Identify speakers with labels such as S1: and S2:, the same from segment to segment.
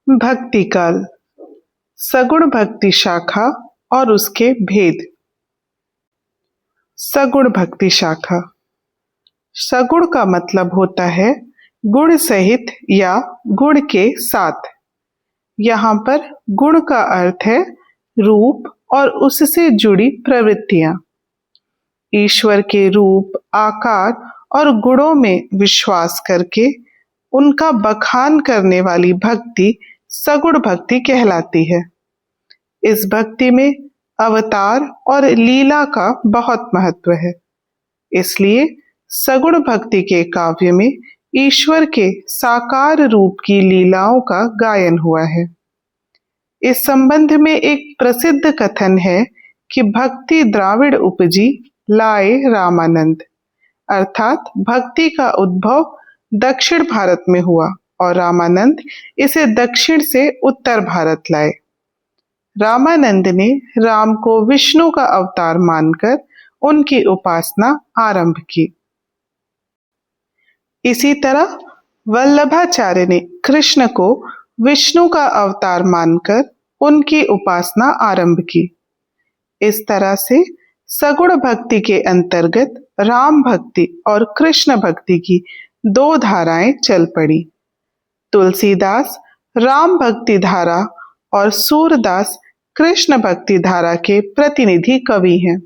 S1: भक्ति काल, सगुण भक्ति शाखा और उसके भेद। सगुण भक्ति शाखा। सगुण का मतलब होता है गुण सहित या गुण के साथ। यहाँ पर गुण का अर्थ है रूप और उससे जुड़ी प्रवृत्तियां। ईश्वर के रूप, आकार और गुणों में विश्वास करके उनका बखान करने वाली भक्ति सगुण भक्ति कहलाती है। इस भक्ति में अवतार और लीला का बहुत महत्व है। इसलिए सगुण भक्ति के काव्य में ईश्वर के साकार रूप की लीलाओं का गायन हुआ है। इस संबंध में एक प्रसिद्ध कथन है कि भक्ति द्राविड़ उपजी लाए रामानंद, अर्थात भक्ति का उद्भव दक्षिण भारत में हुआ और रामानंद इसे दक्षिण से उत्तर भारत लाए। रामानंद ने राम को विष्णु का अवतार मानकर उनकी उपासना आरंभ की। इसी तरह वल्लभाचार्य ने कृष्ण को विष्णु का अवतार मानकर उनकी उपासना आरंभ की। इस तरह से सगुण भक्ति के अंतर्गत राम भक्ति और कृष्ण भक्ति की दो धाराएं चल पड़ी। तुलसीदास राम भक्ति धारा और सूरदास कृष्ण भक्ति धारा के प्रतिनिधि कवि हैं।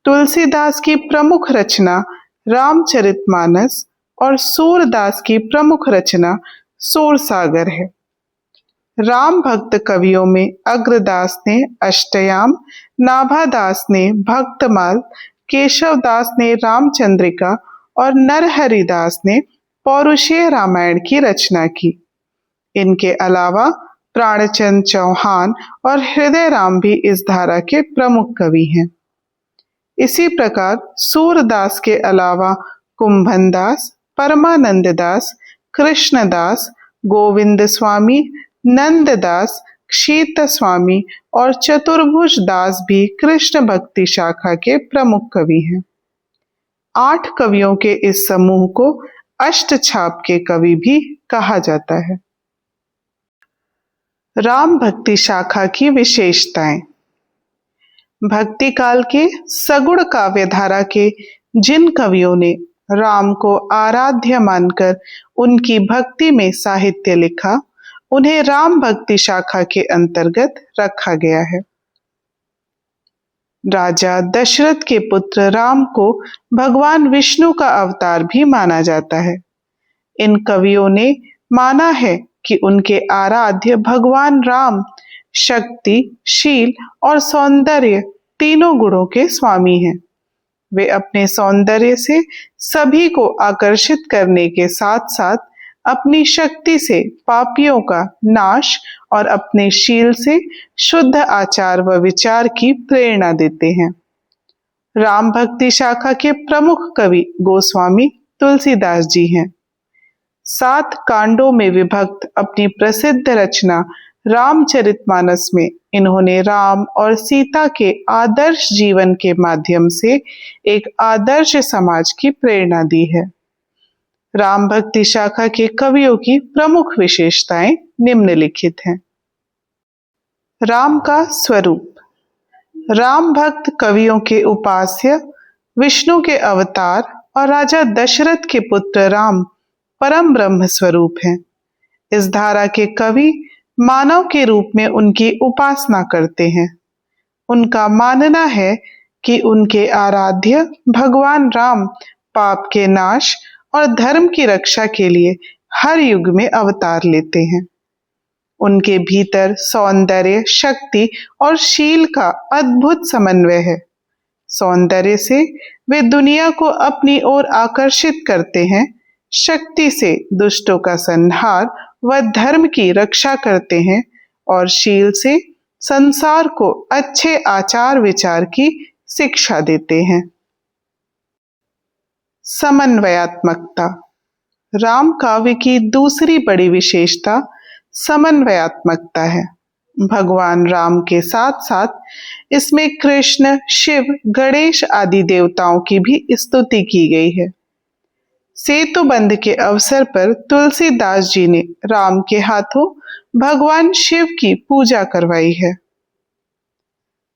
S1: तुलसीदास की प्रमुख रचना रामचरितमानस और सूरदास की प्रमुख रचना सूरसागर है। राम भक्त कवियों में अग्रदास ने अष्टयाम, नाभादास ने भक्तमाल, केशवदास ने रामचंद्रिका और नरहरिदास ने पौरुषेय रामायण की रचना की। इनके अलावा प्राणचंद चौहान और हृदय राम भी इस धारा के प्रमुख कवि हैं। इसी प्रकार सूरदास के अलावा कुंभनदास, परमानंददास, कृष्णदास, गोविंद स्वामी, नंददास, शीत स्वामी और चतुर्भुज दास भी कृष्ण भक्ति शाखा के प्रमुख कवि हैं। 8 कवियों के इस समूह को अष्टछाप के कवि भी कहा जाता है। राम भक्ति शाखा की विशेषताएं। भक्ति काल के सगुण काव्य धारा के जिन कवियों ने राम को आराध्य मानकर उनकी भक्ति में साहित्य लिखा, उन्हें राम भक्ति शाखा के अंतर्गत रखा गया है। राजा दशरथ के पुत्र राम को भगवान विष्णु का अवतार भी माना जाता है। इन कवियों ने माना है कि उनके आराध्य भगवान राम शक्ति, शील और सौंदर्य तीनों गुणों के स्वामी हैं। वे अपने सौंदर्य से सभी को आकर्षित करने के साथ साथ अपनी शक्ति से पापियों का नाश और अपने शील से शुद्ध आचार व विचार की प्रेरणा देते हैं। राम भक्ति शाखा के प्रमुख कवि गोस्वामी तुलसीदास जी हैं। 7 कांडों में विभक्त अपनी प्रसिद्ध रचना रामचरितमानस में इन्होंने राम और सीता के आदर्श जीवन के माध्यम से एक आदर्श समाज की प्रेरणा दी है। राम भक्ति शाखा के कवियों की प्रमुख विशेषताएं निम्नलिखित हैं। राम का स्वरूप। राम भक्त कवियों के उपास्य विष्णु के अवतार और राजा दशरथ के पुत्र राम परम ब्रह्म स्वरूप हैं। इस धारा के कवि मानव के रूप में उनकी उपासना करते हैं। उनका मानना है कि उनके आराध्य भगवान राम पाप के नाश और धर्म की रक्षा के लिए हर युग में अवतार लेते हैं। उनके भीतर सौंदर्य, शक्ति और शील का अद्भुत समन्वय है। सौंदर्य से वे दुनिया को अपनी ओर आकर्षित करते हैं, शक्ति से दुष्टों का संहार व धर्म की रक्षा करते हैं और शील से संसार को अच्छे आचार विचार की शिक्षा देते हैं। समन्वयात्मकता। राम काव्य की दूसरी बड़ी विशेषता समन्वयात्मकता है। भगवान राम के साथ साथ इसमें कृष्ण, शिव, गणेश आदि देवताओं की भी स्तुति की गई है। सेतुबंध के अवसर पर तुलसीदास जी ने राम के हाथों भगवान शिव की पूजा करवाई है।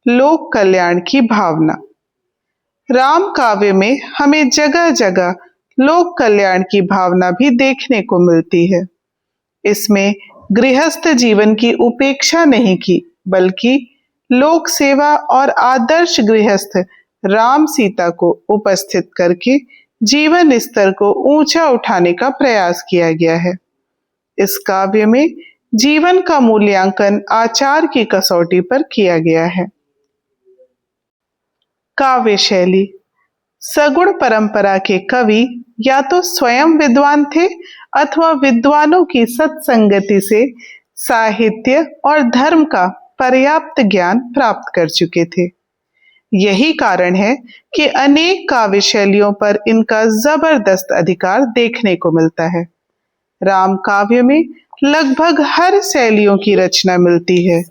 S1: लोक कल्याण की भावना। राम काव्य में हमें जगह जगह लोक कल्याण की भावना भी देखने को मिलती है। इसमें गृहस्थ जीवन की उपेक्षा नहीं की, बल्कि लोक सेवा और आदर्श गृहस्थ राम सीता को उपस्थित करके जीवन स्तर को ऊंचा उठाने का प्रयास किया गया है। इस काव्य में जीवन का मूल्यांकन आचार की कसौटी पर किया गया है। काव्य शैली। सगुण परंपरा के कवि या तो स्वयं विद्वान थे अथवा विद्वानों की सत्संगति से साहित्य और धर्म का पर्याप्त ज्ञान प्राप्त कर चुके थे। यही कारण है कि अनेक काव्य शैलियों पर इनका जबरदस्त अधिकार देखने को मिलता है। राम काव्य में लगभग हर शैलियों की रचना मिलती है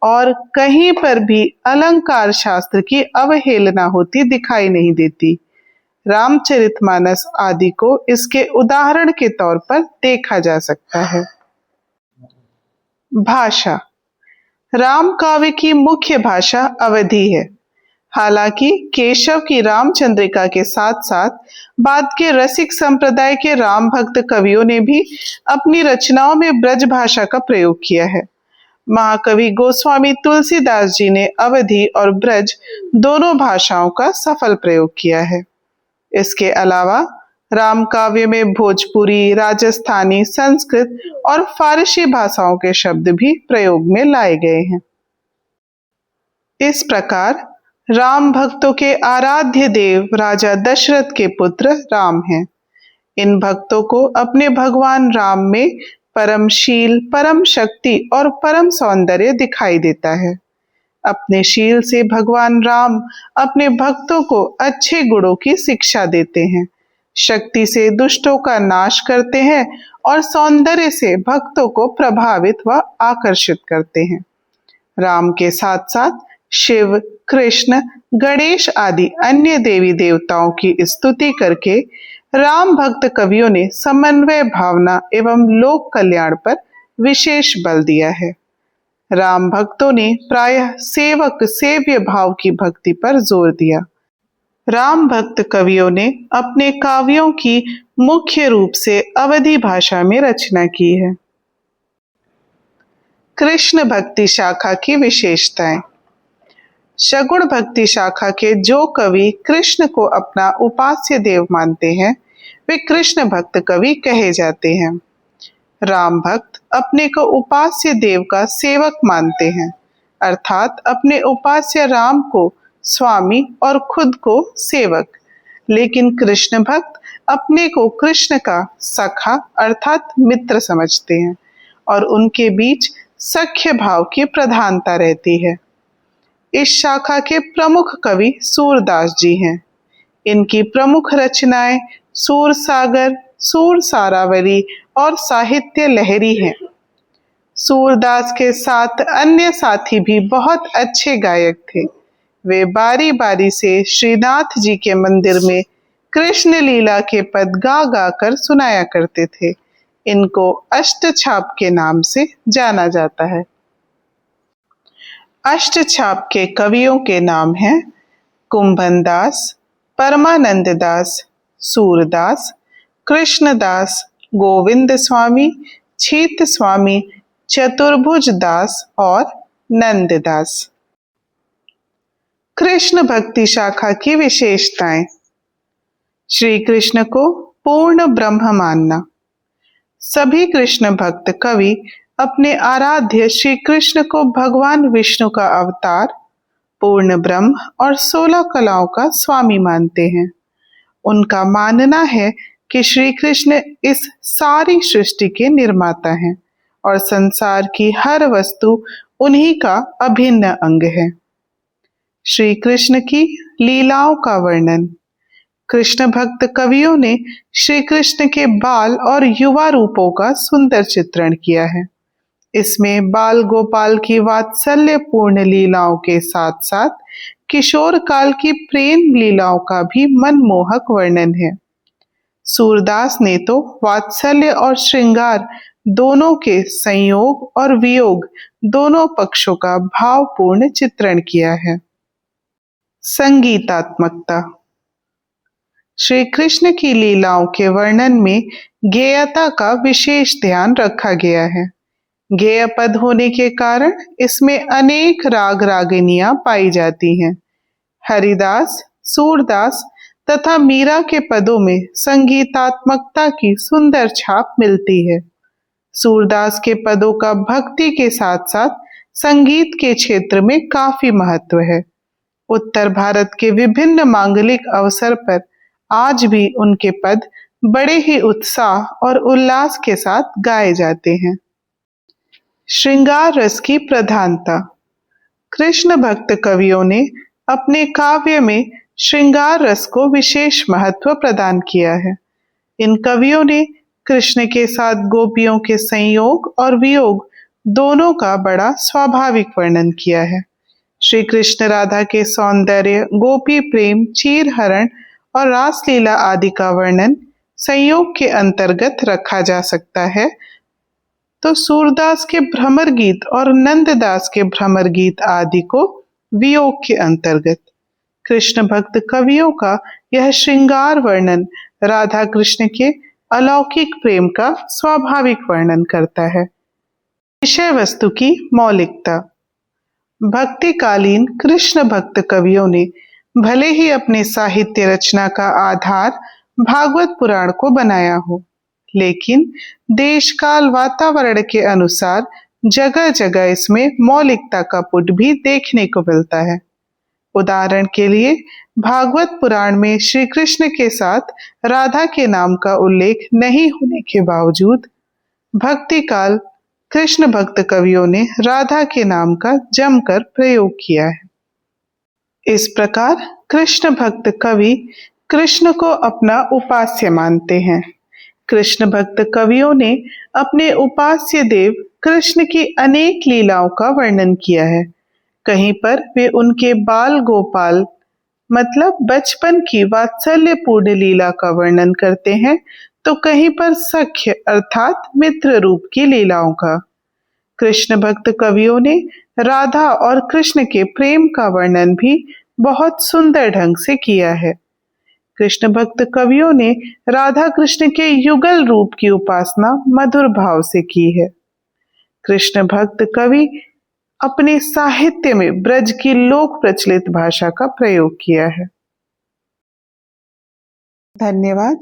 S1: और कहीं पर भी अलंकार शास्त्र की अवहेलना होती दिखाई नहीं देती। रामचरितमानस आदि को इसके उदाहरण के तौर पर देखा जा सकता है। भाषा। राम काव्य की मुख्य भाषा अवधी है। हालांकि केशव की रामचंद्रिका के साथ साथ बाद के रसिक संप्रदाय के राम भक्त कवियों ने भी अपनी रचनाओं में ब्रज भाषा का प्रयोग किया है। महाकवि गोस्वामी तुलसीदास जी ने अवधी और ब्रज दोनों भाषाओं का सफल प्रयोग किया है। इसके अलावा राम काव्य में भोजपुरी, राजस्थानी, संस्कृत और फारसी भाषाओं के शब्द भी प्रयोग में लाए गए हैं। इस प्रकार राम भक्तों के आराध्य देव राजा दशरथ के पुत्र राम हैं। इन भक्तों को अपने भगवान राम में परम शील, परम शक्ति और परम सौंदर्य दिखाई देता है। अपने शील से भगवान राम अपने भक्तों को अच्छे गुणों की शिक्षा देते हैं, शक्ति से दुष्टों का नाश करते हैं और सौंदर्य से भक्तों को प्रभावित व आकर्षित करते हैं। राम के साथ साथ शिव, कृष्ण, गणेश आदि अन्य देवी देवताओं की स्तुति करके राम भक्त कवियों ने समन्वय भावना एवं लोक कल्याण पर विशेष बल दिया है। राम भक्तों ने प्रायः सेवक सेव्य भाव की भक्ति पर जोर दिया। राम भक्त कवियों ने अपने काव्यों की मुख्य रूप से अवधी भाषा में रचना की है। कृष्ण भक्ति शाखा की विशेषताएं। सगुण भक्ति शाखा के जो कवि कृष्ण को अपना उपास्य देव मानते हैं, वे कृष्ण भक्त कवि कहे जाते हैं। राम भक्त अपने को उपास्य देव का सेवक मानते हैं, अर्थात अपने उपास्य राम को स्वामी और खुद को सेवक। लेकिन कृष्ण भक्त अपने को कृष्ण का सखा अर्थात मित्र समझते हैं और उनके बीच सख्य भाव की प्रधानता रहती है। इस शाखा के प्रमुख कवि सूरदास जी हैं। इनकी प्रमुख रचनाएं सूर सागर, सूर सारावली और साहित्य लहरी हैं। सूरदास के साथ अन्य साथी भी बहुत अच्छे गायक थे। वे बारी बारी से श्रीनाथ जी के मंदिर में कृष्ण लीला के पद गा गा कर सुनाया करते थे। इनको अष्टछाप के नाम से जाना जाता है। अष्टछाप के कवियों के नाम हैं कुंभन दास, परमानंद दास, सूरदास, कृष्णदास, गोविंद स्वामी, छीत स्वामी, चतुर्भुज दास और नंददास। कृष्ण भक्ति शाखा की विशेषताएं। श्री कृष्ण को पूर्ण ब्रह्म मानना। सभी कृष्ण भक्त कवि अपने आराध्य श्री कृष्ण को भगवान विष्णु का अवतार, पूर्ण ब्रह्म और 16 कलाओं का स्वामी मानते हैं। उनका मानना है कि श्री कृष्ण इस सारी सृष्टि के निर्माता हैं और संसार की हर वस्तु उन्हीं का अभिन्न अंग है। श्री कृष्ण की लीलाओं का वर्णन। कृष्ण भक्त कवियों ने श्री कृष्ण के बाल और युवा रूपों का सुंदर चित्रण किया है। इसमें बाल गोपाल की वात्सल्य पूर्ण लीलाओं के साथ साथ किशोर काल की प्रेम लीलाओं का भी मनमोहक वर्णन है। सूरदास ने तो वात्सल्य और श्रृंगार दोनों के संयोग और वियोग दोनों पक्षों का भावपूर्ण चित्रण किया है। संगीतात्मकता। श्री कृष्ण की लीलाओं के वर्णन में गेयता का विशेष ध्यान रखा गया है। गेय पद होने के कारण इसमें अनेक राग रागिनियां पाई जाती हैं। हरिदास, सूरदास तथा मीरा के पदों में संगीतात्मकता की सुंदर छाप मिलती है। सूरदास के पदों का भक्ति के साथ साथ संगीत के क्षेत्र में काफी महत्व है। उत्तर भारत के विभिन्न मांगलिक अवसर पर आज भी उनके पद बड़े ही उत्साह और उल्लास के साथ गाए जाते हैं। श्रृंगार रस की प्रधानता। कृष्ण भक्त कवियों ने अपने काव्य में श्रृंगार रस को विशेष महत्व प्रदान किया है। इन कवियों ने कृष्ण के साथ गोपियों के संयोग और वियोग दोनों का बड़ा स्वाभाविक वर्णन किया है। श्री कृष्ण राधा के सौंदर्य, गोपी प्रेम, चीर हरण और रासलीला आदि का वर्णन संयोग के अंतर्गत रखा जा सकता है, तो सूरदास के भ्रमर गीत और नंददास के भ्रमर गीत आदि को वियोग के अंतर्गत। कृष्ण भक्त कवियों का यह श्रृंगार वर्णन राधा कृष्ण के अलौकिक प्रेम का स्वाभाविक वर्णन करता है। विषय वस्तु की मौलिकता। भक्तिकालीन कृष्ण भक्त कवियों ने भले ही अपने साहित्य रचना का आधार भागवत पुराण को बनाया हो, लेकिन देश काल वातावरण के अनुसार जगह जगह इसमें मौलिकता का पुट भी देखने को मिलता है। उदाहरण के लिए भागवत पुराण में श्री कृष्ण के साथ राधा के नाम का उल्लेख नहीं होने के बावजूद भक्ति काल कृष्ण भक्त कवियों ने राधा के नाम का जमकर प्रयोग किया है। इस प्रकार कृष्ण भक्त कवि कृष्ण को अपना उपास्य मानते हैं। कृष्ण भक्त कवियों ने अपने उपास्य देव कृष्ण की अनेक लीलाओं का वर्णन किया है। कहीं पर वे उनके बाल गोपाल मतलब बचपन की वात्सल्यपूर्ण लीला का वर्णन करते हैं, तो कहीं पर सख्य अर्थात मित्र रूप की लीलाओं का। कृष्ण भक्त कवियों ने राधा और कृष्ण के प्रेम का वर्णन भी बहुत सुंदर ढंग से किया है। कृष्ण भक्त कवियों ने राधा कृष्ण के युगल रूप की उपासना मधुर भाव से की है। कृष्ण भक्त कवि अपने साहित्य में ब्रज की लोक प्रचलित भाषा का प्रयोग किया है। धन्यवाद।